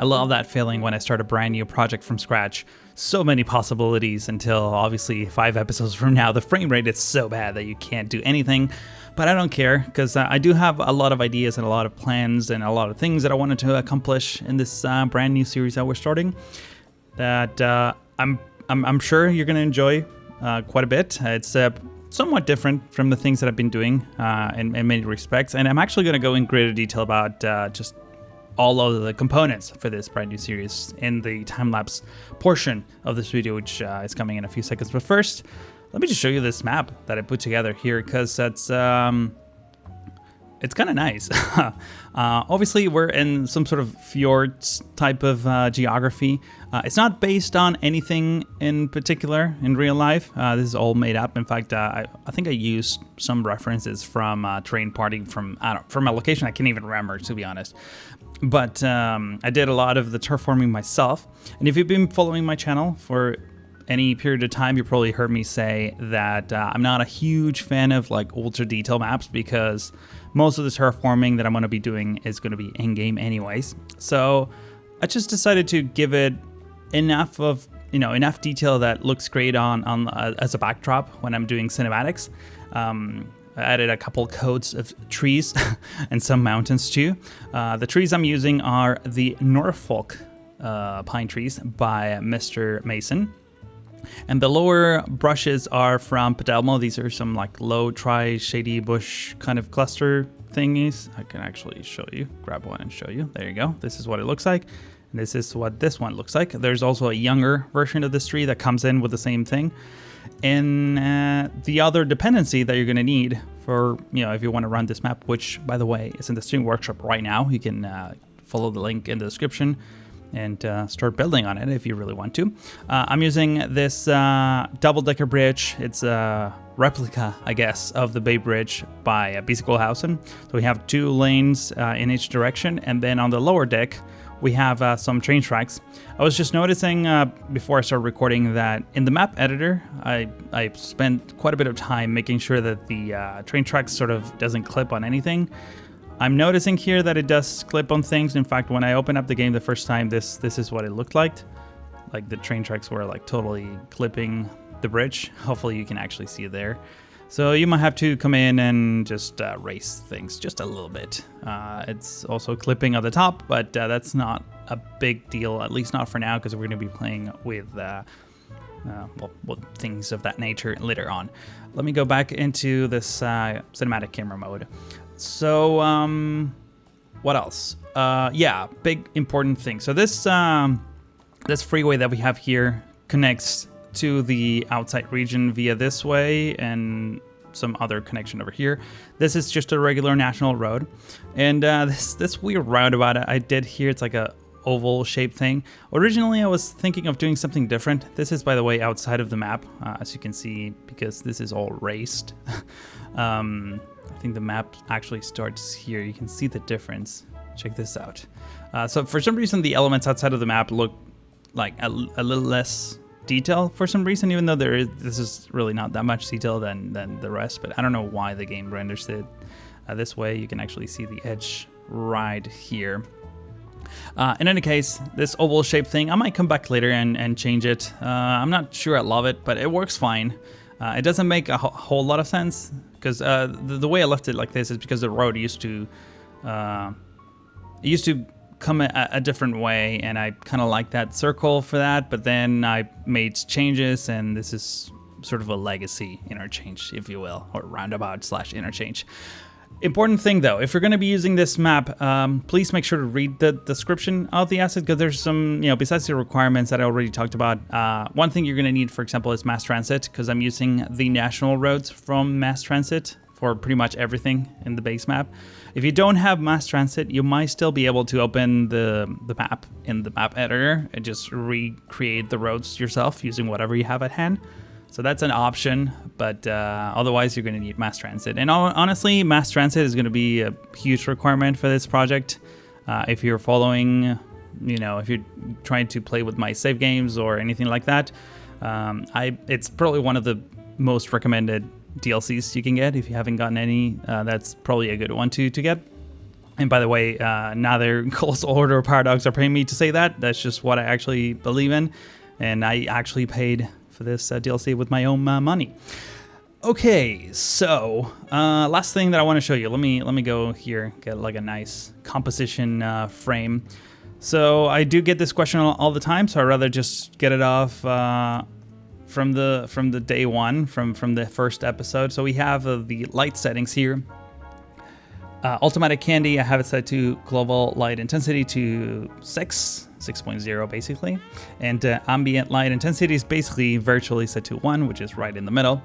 love that feeling when I start a brand new project from scratch. So many possibilities until obviously 5 episodes from now, the frame rate is so bad that you can't do anything. But I don't care, because I do have a lot of ideas and a lot of plans and a lot of things that I wanted to accomplish in this brand new series that we're starting. That I'm sure you're going to enjoy quite a bit. It's somewhat different from the things that I've been doing in many respects, and I'm actually going to go in greater detail about just all of the components for this brand new series in the time-lapse portion of this video, which is coming in a few seconds. But first, let me just show you this map that I put together here, because that's it's kind of nice. Obviously, we're in some sort of fjords type of geography. It's not based on anything in particular in real life. This is all made up. In fact, I think I used some references from Terrain Party from a location I can't even remember, to be honest. But I did a lot of the terraforming myself. And if you've been following my channel for any period of time, you probably heard me say that I'm not a huge fan of like ultra detail maps, because most of the terraforming that I'm going to be doing is going to be in-game anyways. So I just decided to give it enough detail that looks great on as a backdrop when I'm doing cinematics. I added a couple coats of trees and some mountains too. The trees I'm using are the Norfolk pine trees by Mr. Mason. And the lower brushes are from Pedelmo. These are some like low shady bush kind of cluster thingies. I can actually show you, grab one and show you. There you go. This is what it looks like. And this is what this one looks like. There's also a younger version of this tree that comes in with the same thing. And the other dependency that you're going to need for, if you want to run this map, which by the way is in the Stream Workshop right now. You can follow the link in the description and start building on it if you really want to. I'm using this double-decker bridge. It's a replica, I guess, of the Bay Bridge by Biesigolhausen. So we have 2 lanes in each direction, and then on the lower deck we have some train tracks. I was just noticing before I started recording that in the map editor, I spent quite a bit of time making sure that the train tracks sort of doesn't clip on anything. I'm noticing here that it does clip on things. In fact, when I opened up the game the first time, this is what it looked like. Like the train tracks were like totally clipping the bridge. Hopefully you can actually see it there. So you might have to come in and just race things just a little bit. It's also clipping on the top, but that's not a big deal, at least not for now, because we're going to be playing with things of that nature later on. Let me go back into this cinematic camera mode. So, what else? Yeah, big important thing. So this this freeway that we have here connects to the outside region via this way and some other connection over here. This is just a regular national road, and this weird roundabout I did here. It's like a oval shaped thing. Originally, I was thinking of doing something different. This is, by the way, outside of the map, as you can see, because this is all raced. I think the map actually starts here. You can see the difference. Check this out. So for some reason, the elements outside of the map look like a little less detail for some reason, even though this is really not that much detail than the rest. But I don't know why the game renders it this way. You can actually see the edge right here. In any case, this oval shaped thing, I might come back later and change it. I'm not sure I love it, but it works fine. It doesn't make a whole lot of sense, because the way I left it like this is because the road used to come a different way, and I kind of like that circle for that, but then I made changes, and this is sort of a legacy interchange, if you will, or roundabout / interchange. Important thing though, if you're going to be using this map, please make sure to read the description of the asset, because there's some, besides the requirements that I already talked about, one thing you're going to need, for example, is mass transit, because I'm using the national roads from mass transit for pretty much everything in the base map. If you don't have mass transit, you might still be able to open the map in the map editor and just recreate the roads yourself using whatever you have at hand. So that's an option, but otherwise you're going to need mass transit. And honestly, mass transit is going to be a huge requirement for this project. If you're following, if you're trying to play with my save games or anything like that, it's probably one of the most recommended DLCs you can get. If you haven't gotten any, that's probably a good one to get. And by the way, neither Colossal Order or Paradox are paying me to say that. That's just what I actually believe in. And I actually paid for this DLC with my own money. Okay, so last thing that I want to show you. Let me go here, get like a nice composition frame. So I do get this question all the time, so I'd rather just get it off from the day one, from the first episode. So we have the light settings here. Automatic Candy, I have it set to global light intensity to 6.0 basically. And ambient light intensity is basically virtually set to 1, which is right in the middle.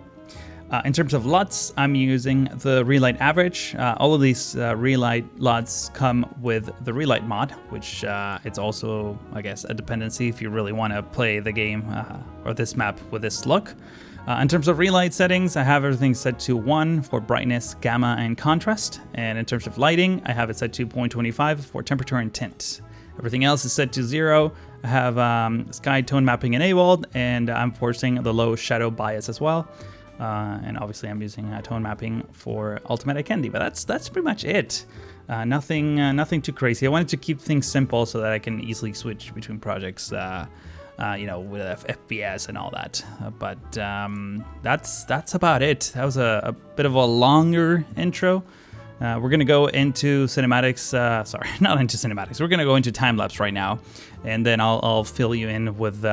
In terms of LUTs, I'm using the Relight Average. All of these Relight LUTs come with the Relight mod, which it's also, I guess, a dependency if you really want to play the game or this map with this look. In terms of relight settings, I have everything set to 1 for brightness, gamma, and contrast. And in terms of lighting, I have it set to 0.25 for temperature and tint. Everything else is set to 0. I have sky tone mapping enabled, and I'm forcing the low shadow bias as well. And obviously I'm using tone mapping for Automatic Candy, but that's pretty much it. Nothing too crazy. I wanted to keep things simple so that I can easily switch between projects. With FPS and all that. But that's about it. That was a bit of a longer intro. We're gonna go into cinematics. Sorry, not into cinematics. We're gonna go into time lapse right now, and then I'll fill you in with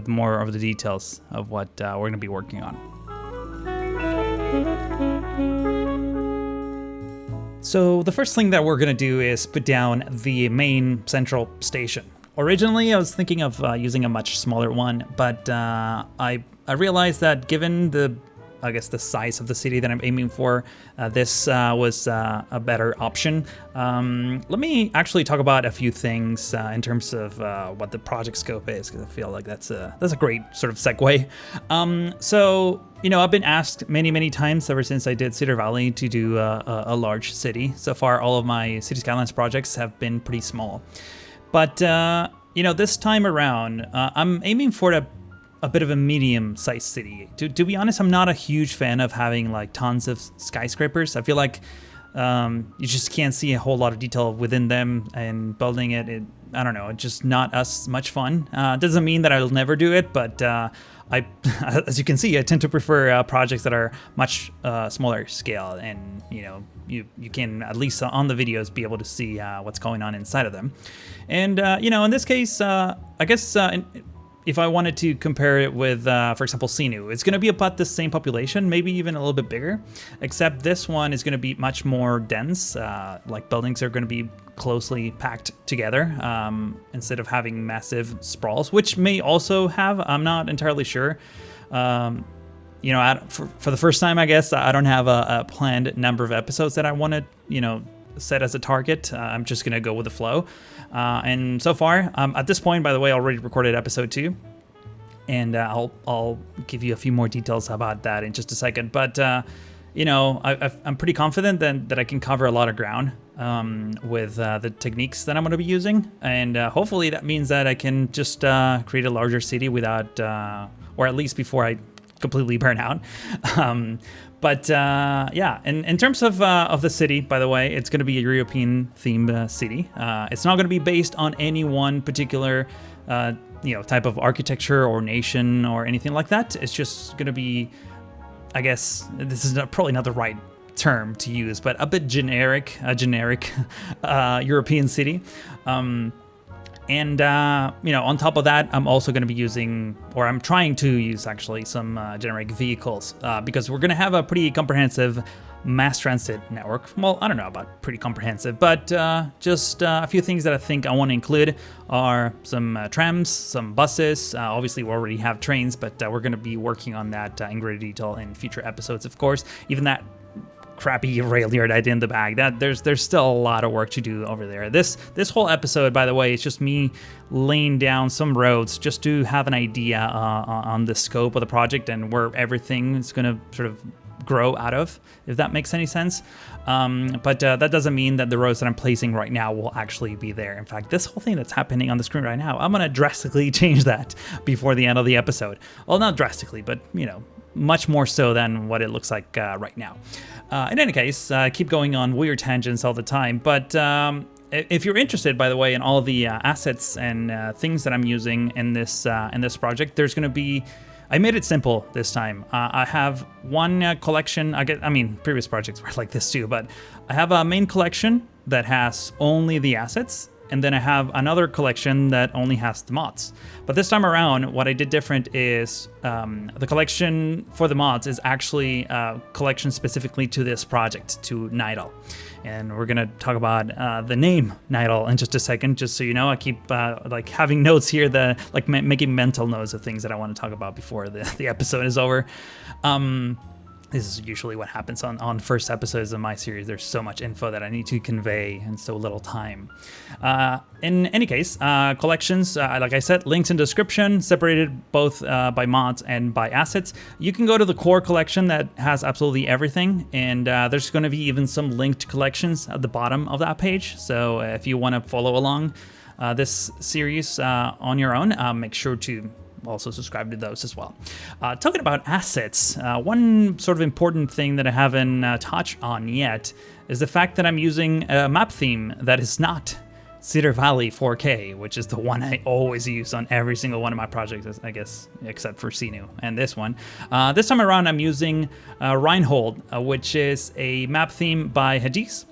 more of the details of what we're gonna be working on. So the first thing that we're gonna do is put down the main central station. Originally, I was thinking of using a much smaller one, but I realized that given the size of the city that I'm aiming for, this was a better option. Let me actually talk about a few things in terms of what the project scope is, because I feel like that's a great sort of segue. So, I've been asked many times ever since I did Cedar Valley to do a large city. So far, all of my City Skylines projects have been pretty small. But, this time around, I'm aiming for a bit of a medium-sized city. To be honest, I'm not a huge fan of having like tons of skyscrapers. I feel like you just can't see a whole lot of detail within them, and building it I don't know, it's just not as much fun. Doesn't mean that I'll never do it, but as you can see, I tend to prefer projects that are much smaller scale, and you can, at least on the videos, be able to see what's going on inside of them. And in this case, I guess if I wanted to compare it with, for example, Sinu, it's going to be about the same population, maybe even a little bit bigger, except this one is going to be much more dense. Like buildings are going to be closely packed together instead of having massive sprawls, which may also have, I'm not entirely sure. For the first time, I guess, I don't have a planned number of episodes that I want to, set as a target. I'm just going to go with the flow. And so far, at this point, by the way, I already recorded episode 2. And I'll give you a few more details about that in just a second. But, I'm pretty confident that I can cover a lot of ground with the techniques that I'm going to be using. And hopefully that means that I can just create a larger city without, or at least before I completely burn out. But in terms of the city, by the way, it's going to be a European themed city. It's not going to be based on any one particular type of architecture or nation or anything like that. It's just going to be, I guess, this is probably not the right term to use, but a bit generic, European city. And on top of that, I'm also going to be using, or I'm trying to use actually, some generic vehicles because we're going to have a pretty comprehensive mass transit network. Well, I don't know about pretty comprehensive, but just a few things that I think I want to include are some trams, some buses. Obviously, we already have trains, but we're going to be working on that in greater detail in future episodes, of course. Even that crappy rail yard I did in the bag, that there's still a lot of work to do over there. This whole episode, by the way, is just me laying down some roads just to have an idea on the scope of the project and where everything is going to sort of grow out of, if that makes any sense. But that doesn't mean that the roads that I'm placing right now will actually be there. In fact, this whole thing that's happening on the screen right now, I'm going to drastically change that before the end of the episode. Well, not drastically, but much more so than what it looks like right now. In any case, keep going on weird tangents all the time, but if you're interested, by the way, in all the assets and things that I'm using in this project, there's going to be. I made it simple this time. I have one collection. Previous projects were like this too, but I have a main collection that has only the assets, and then I have another collection that only has the mods. But this time around, what I did different is the collection for the mods is actually a collection specifically to this project, to Nydal. And we're gonna talk about the name Nydal in just a second, just so you know. I keep like having notes here, making mental notes of things that I want to talk about before the episode is over. This is usually what happens on first episodes of my series. There's so much info that I need to convey in so little time. In any case, collections, like I said, links in description, separated both by mods and by assets. You can go to the core collection that has absolutely everything, and there's going to be even some linked collections at the bottom of that page. So if you want to follow along this series on your own, make sure to also subscribe to those as well. Talking about assets, one sort of important thing that I haven't touched on yet is the fact that I'm using a map theme that is not Cedar Valley 4K, which is the one I always use on every single one of my projects, I guess, except for Sinu and this one. This time around, I'm using Reinhold, which is a map theme by Hades.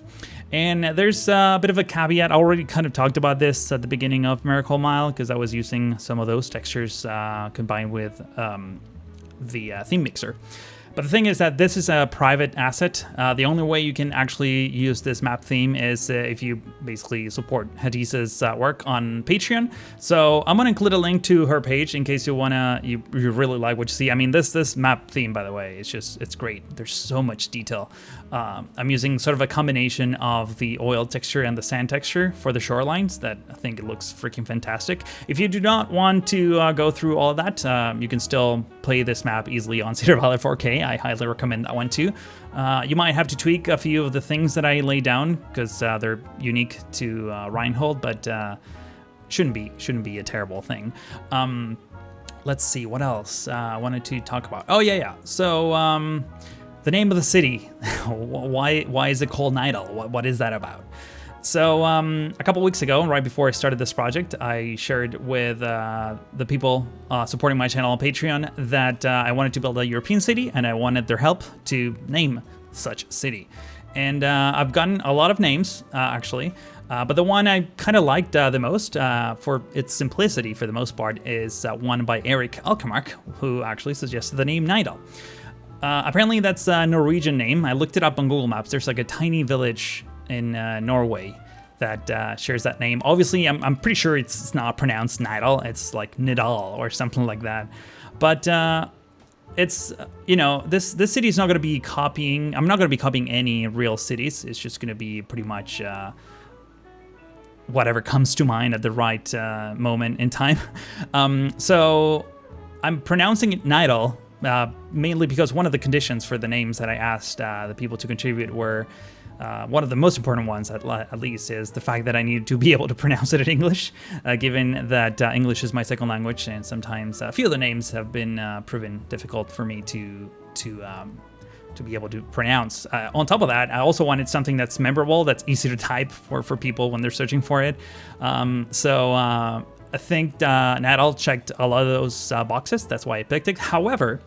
And there's a bit of a caveat. I already kind of talked about this at the beginning of Miracle Mile because I was using some of those textures combined with the theme mixer. But the thing is that this is a private asset. The only way you can actually use this map theme is if you basically support Hadis's work on Patreon. So I'm gonna include a link to her page in case you really like what you see. I mean, this map theme, by the way, it's great. There's so much detail. I'm using sort of a combination of the oil texture and the sand texture for the shorelines that I think it looks freaking fantastic. If you do not want to go through all of that, you can still play this map easily on Cedar Valley 4K. I highly recommend that one too. You might have to tweak a few of the things that I lay down because they're unique to Reinhold, but shouldn't be a terrible thing. Let's see what else I wanted to talk about. Oh yeah. So the name of the city. Why is it called Nydal? What is that about? So a couple weeks ago, right before I started this project, I shared with the people supporting my channel on Patreon that I wanted to build a European city and I wanted their help to name such city. And I've gotten a lot of names, actually, but the one I kind of liked the most for its simplicity for the most part is one by Eric Alkemark, who actually suggested the name Nydal. Apparently that's a Norwegian name. I looked it up on Google Maps. There's like a tiny village in Norway that shares that name. Obviously, I'm pretty sure it's not pronounced Nydal. It's like Nydal or something like that. But it's, this city is not going to be copying. I'm not going to be copying any real cities. It's just going to be pretty much whatever comes to mind at the right moment in time. So I'm pronouncing it Nydal. Mainly because one of the conditions for the names that I asked the people to contribute were, one of the most important ones at least, is the fact that I needed to be able to pronounce it in English, given that English is my second language, and sometimes a few of the names have been proven difficult for me to be able to pronounce. On top of that, I also wanted something that's memorable, that's easy to type for people when they're searching for it. I think Nydal checked a lot of those boxes. That's why I picked it. However,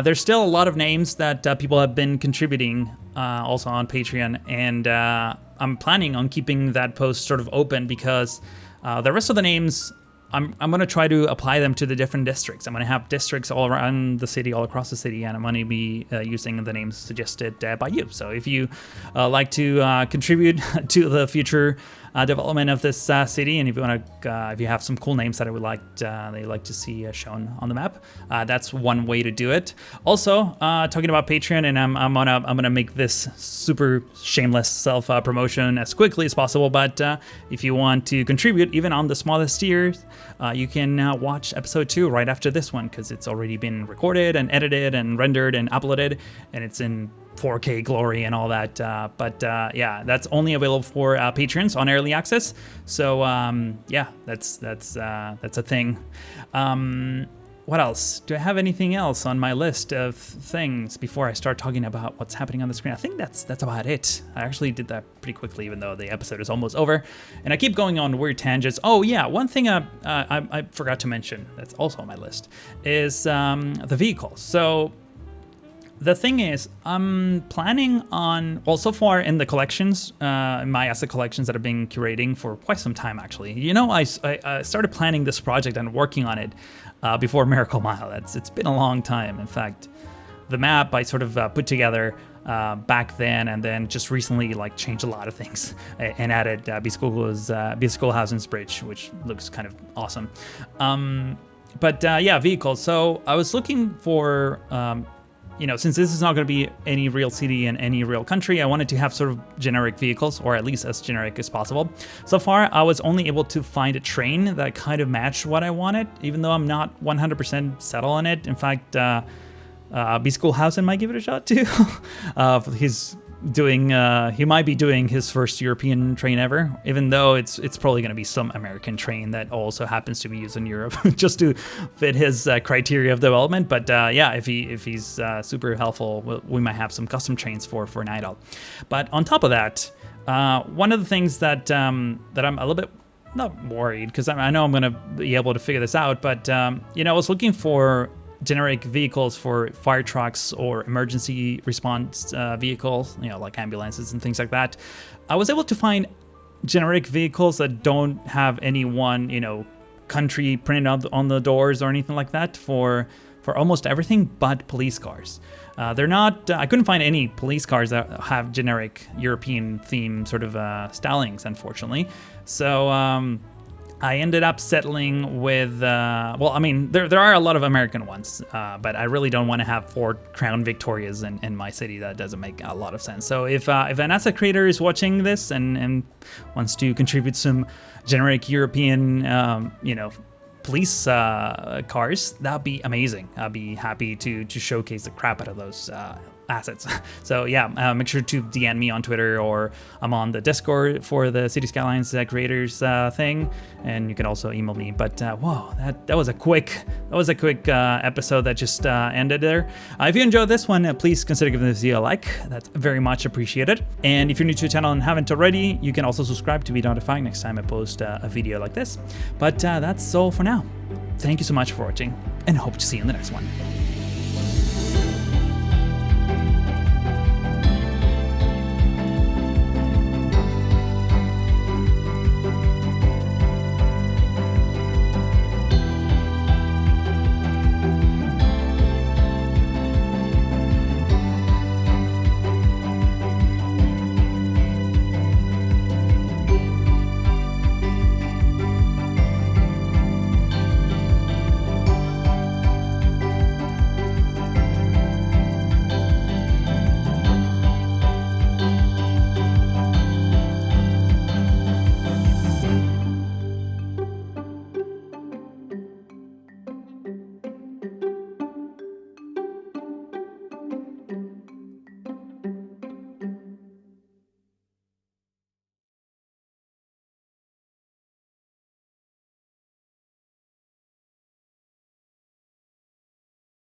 there's still a lot of names that people have been contributing also on Patreon, and I'm planning on keeping that post sort of open because the rest of the names, I'm going to try to apply them to the different districts. I'm going to have districts all around the city, all across the city, and I'm going to be using the names suggested by you. So if you like to contribute to the future development of this city, and if you have some cool names that I would like to see shown on the map, that's one way to do it. Also, talking about Patreon, and I'm gonna make this super shameless self promotion as quickly as possible. But if you want to contribute, even on the smallest tiers, you can watch episode 2 right after this one because it's already been recorded and edited and rendered and uploaded, and it's in 4K glory and all that, yeah, that's only available for patrons on early access. So yeah, that's a thing. what else? Do I have anything else on my list of things before I start talking about what's happening on the screen? I think that's about it. I actually did that pretty quickly, even though the episode is almost over. And I keep going on weird tangents. Oh yeah, one thing I forgot to mention that's also on my list is the vehicles. So the thing is, I'm planning on, well, so far in the collections, my asset collections that I've been curating for quite some time, actually. You know, I started planning this project and working on it before Miracle Mile. It's been a long time. In fact, the map I sort of put together back then, and then just recently like changed a lot of things and added Schoolhausen's bridge, which looks kind of awesome. But yeah, vehicles. So I was looking for you know, since this is not going to be any real city in any real country, I wanted to have sort of generic vehicles, or at least as generic as possible. So far, I was only able to find a train that kind of matched what I wanted, even though I'm not 100% settled on it. In fact, Schoolhausen might give it a shot too. He might be doing his first European train ever, even though it's probably going to be some American train that also happens to be used in Europe just to fit his criteria of development. But yeah, if he's super helpful, we might have some custom trains for Nydal. But on top of that, one of the things that I'm a little bit not worried, because I know I'm going to be able to figure this out, but you know, I was looking for generic vehicles for fire trucks or emergency response vehicles, you know, like ambulances and things like that. I was able to find generic vehicles that don't have any one, you know, country printed on the doors or anything like that for almost everything but police cars. They're not, I couldn't find any police cars that have generic European theme sort of stylings, unfortunately. So I ended up settling with, well, I mean, there are a lot of American ones, but I really don't want to have 4 Crown Victorias in my city. That doesn't make a lot of sense. So if an asset creator is watching this and wants to contribute some generic European, you know, police cars, that'd be amazing. I'd be happy to showcase the crap out of those assets. So yeah, make sure to DM me on Twitter, or I'm on the Discord for the City Skylines creators thing, and you can also email me. But whoa, that was a quick episode that just ended there. If you enjoyed this one, please consider giving this video a like. That's very much appreciated. And if you're new to the channel and haven't already, you can also subscribe to be notified next time I post a video like this. But that's all for now. Thank you so much for watching, and hope to see you in the next one.